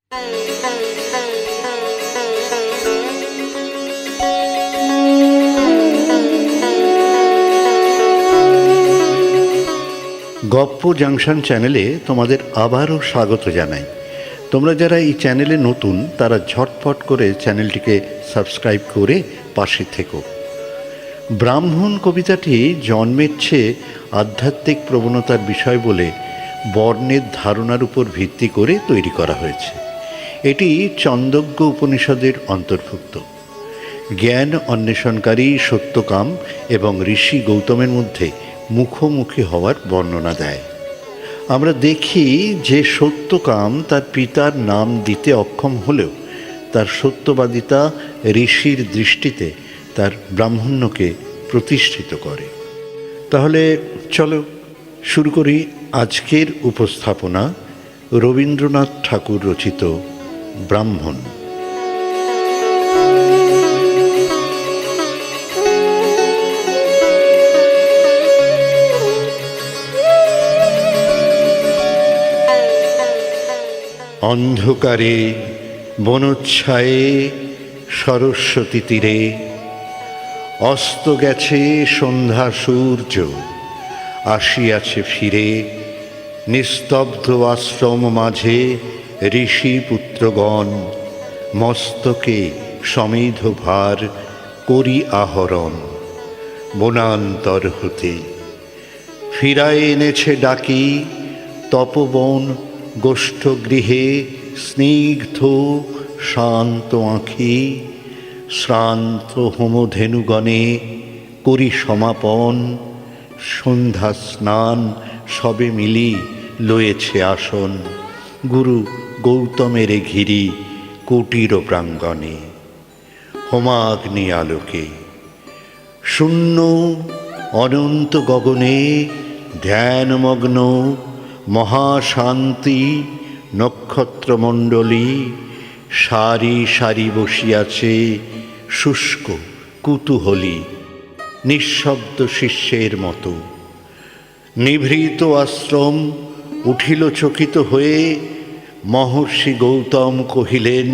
গপ্প জাংশন চ্যানেলে তোমাদের আবারও স্বাগত জানাই। তোমরা যারা এই চ্যানেলে নতুন তারা ঝটপট করে চ্যানেলটিকে সাবস্ক্রাইব করে পাশে থেকো। ব্রাহ্মণ কবিতাটি জন্মের চেয়ে আধ্যাত্মিক প্রবণতার বিষয় বলে বর্ণের ধারণার উপর ভিত্তি করে তৈরি করা হয়েছে। এটি ছন্দোগ্য উপনিষদের অন্তর্ভুক্ত। জ্ঞান অন্বেষণকারী সত্যকাম এবং ঋষি গৌতমের মধ্যে মুখোমুখি হওয়ার বর্ণনা দেয়। আমরা দেখি যে সত্যকাম তার পিতার নাম দিতে অক্ষম হলেও তার সত্যবাদিতা ঋষির দৃষ্টিতে তার ব্রাহ্মণ্যকে প্রতিষ্ঠিত করে। তাহলে চলো শুরু করি আজকের উপস্থাপনা, রবীন্দ্রনাথ ঠাকুর রচিত ব্রাহ্মণ। অন্ধকারে বনোচ্ছায়ে সরস্বতী তীরে অস্ত গেছে সন্ধ্যা সূর্য, আসিয়াছে ফিরে নিস্তব্ধ আশ্রম মাঝে ঋষি পুত্রগণ, মস্তকে সমেধ ভার করি আহরণ। বনান্তর হতে ফিরায় এনেছে ডাকি তপবন গোষ্ঠগৃহে স্নিগ্ধ শান্ত আঁখি, শ্রান্ত হোমধেনুগণে করি সমাপন। সন্ধ্যা স্নান সবে মিলি লয়েছে আসন, গুরু গৌতমের ঘিরি কুটির প্রাঙ্গণে। হোমাগ্নি আলোকে শূন্য অনন্ত গগনে ধ্যানমগ্ন মহাশান্তি নক্ষত্রমণ্ডলী সারি সারি বসিয়াছে শুষ্ক কুতূহলী নিঃশব্দ শিষ্যের মতো। নিভৃত আশ্রম উঠিল চকিত হয়ে, মহর্ষি গৌতম কহিলেন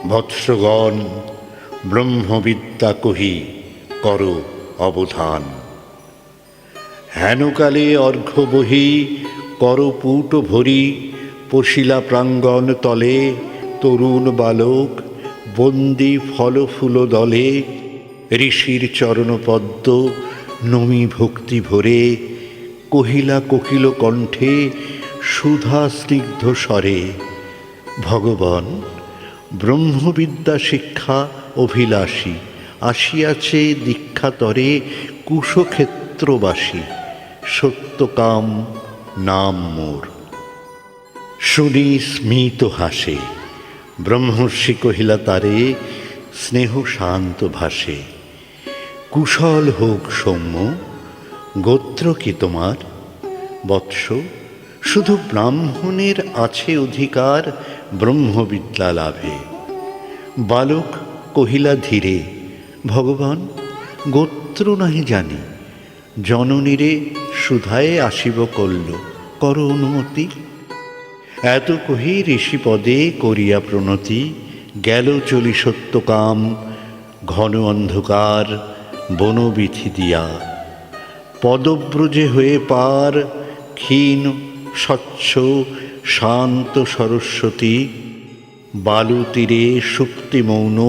বৎসগণ, ব্রহ্মবিদ্যা কহি কর অবধান। হেনকালে অর্ঘ্য বহি করপুট ভরি, পশিলা প্রাঙ্গণ তলে তরুণ বালক বন্দি ফল ফুল দলে। ঋষির চরণপদ্ম নমি ভক্তি ভরে, কহিলা কোকিল কণ্ঠে সুধা স্নিগ্ধ স্বরে, ভগবান ব্রহ্মবিদ্যা শিক্ষা অভিলাষী, আসিয়াছে দীক্ষাতরে কুশক্ষেত্রবাসী। সত্যকাম নাম মোর। শুনি স্মিত হাসে, ব্রহ্মর্ষি কহিলা তারে স্নেহ শান্ত ভাসে। কুশল হোক সৌম্য, গোত্র কি তোমার? বৎস শুধু ব্রাহ্মণের আছে অধিকার ব্রহ্মবিদ্যা লাভে। বালক কহিলা ধীরে, ভগবান গোত্র নাহি জানি, জননীরে সুধায়ে আসিব কল্য, কর অনুমতি। এত কহি ঋষিপদে করিয়া প্রণতি, গেল চলি সত্যকাম ঘন অন্ধকার বনবিথি দিয়া। পদব্রজে হয়ে পার ক্ষীণ স্বচ্ছ শান্ত সরস্বতী, বালু তীরে সুপ্তি মৌন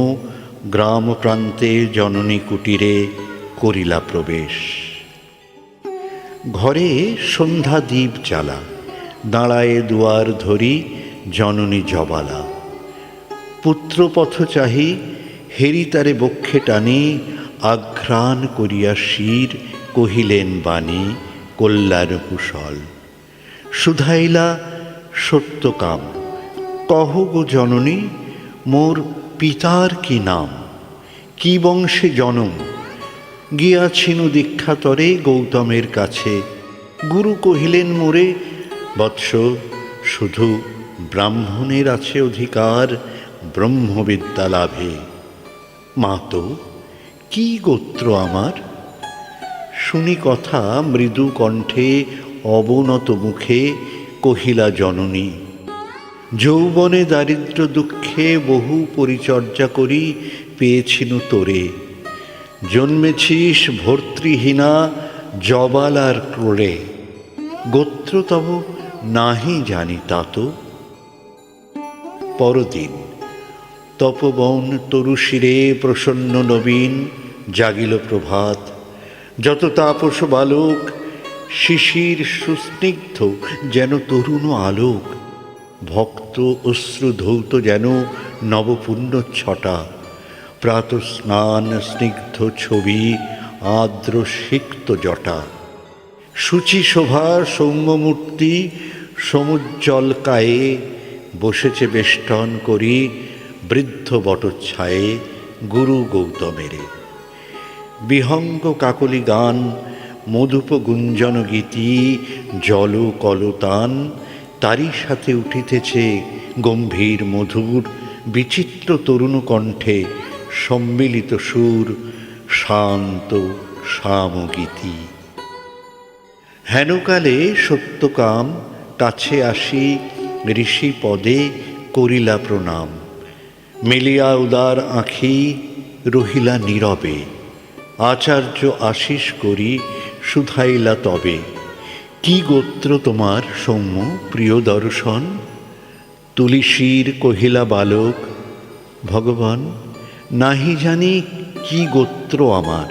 গ্রাম প্রান্তে জননী কুটিরে করিলা প্রবেশ। ঘরে সন্ধ্যা দ্বীপ জ্বালা, দাঁড়ায়ে দুয়ার ধরি জননী জবালা। পুত্রপথ চাহি হেরি তারে বক্ষে টানি, আঘ্রাণ করিয়া শির কহিলেন বাণী কল্যাণ কুশল। শুধাইলা সত্যকাম, কহ গো জননী মোর পিতার কি নাম, কি বংশে জনম। গিয়াছিনু দীক্ষাতরে গৌতমের কাছে, গুরু কহিলেন মোরে বৎস শুধু ব্রাহ্মণের আছে অধিকার ব্রহ্মবিদ্যা লাভে। মাতো কি গোত্র আমার? শুনি কথা মৃদু কণ্ঠে অবনত মুখে কহিলা জননী, যৌবনে দারিদ্র দুঃখে বহু পরিচর্যা করি পেয়েছিনু তোরে, জন্মেছিস ভর্তৃহীনা জবালার ক্রোড়ে, গোত্র তব নাহি জানি তাত। পরদিন তপবন তরুশিরে প্রসন্ন নবীন, জাগিল প্রভাত, যত তাপস বালক শিশির সুস্নিগ্ধ যেন তরুণ আলোক, ভক্ত অশ্রু ধৌত যেন নবপুণ্য ছটা, প্রাতঃস্নান স্নিগ্ধ ছবি আর্দ্র সিক্ত জটা, শুচি শোভা সৌম্যমূর্তি সমুজ্জ্বল কায়ে, বসেছে বেষ্টন করি বৃদ্ধ বটচ্ছায়ে গুরু গৌতমেরে। বিহঙ্গ কাকলি গান মধুপ গুঞ্জন গীতি জল কলতান, তারই সাথে উঠিতেছে গম্ভীর মধুর বিচিত্র তরুণ কণ্ঠে সম্মিলিত সুর, শান্ত সামগীতি। হেনকালে সত্যকাম কাছে আসি ঋষি পদে করিলা প্রণাম, মেলিয়া উদার আঁখি রহিলা নীরবে, আচার্য আশিস করি শুধাইলা তবে, কি গোত্র তোমার সৌম্য প্রিয় দর্শন? তুলিসীর কহিলা বালক, ভগবান নাহি জানি কি গোত্র আমার।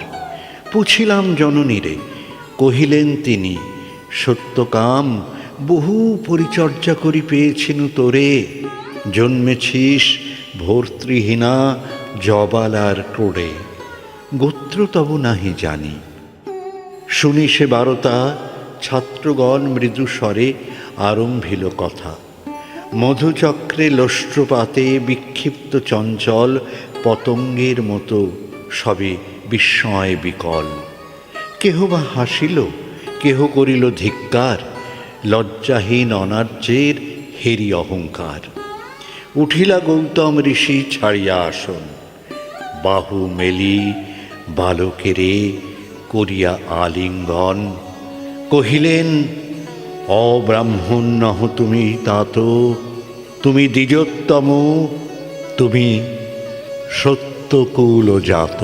পুছিলাম জননীরে, কহিলেন তিনি, সত্যকাম বহু পরিচর্যা করি পেয়েছিনু তোরে, জন্মেছিস ভর্তৃহীনা জবালার ক্রোড়ে, গোত্র তব নাহি জানি। শুনি সে বারতা ছাত্রগণ মৃদু স্বরে আরম্ভিল কথা, মধুচক্রে লষ্ট্রপাতে বিক্ষিপ্ত চঞ্চল পতঙ্গের মতো সবে বিস্ময় বিকল। কেহ বা হাসিল, কেহ করিল ধিক্কার, লজ্জাহীন অনার্যের হেরি অহংকার। উঠিলা গৌতম ঋষি ছাড়িয়া আসন, বাহু মেলি বালকেরে করিয়া আলিঙ্গন, কহিলেন অব্রাহ্মণ নহ তুমি তাত, তুমি দ্বিজোত্তম, তুমি সত্যকুল জাত।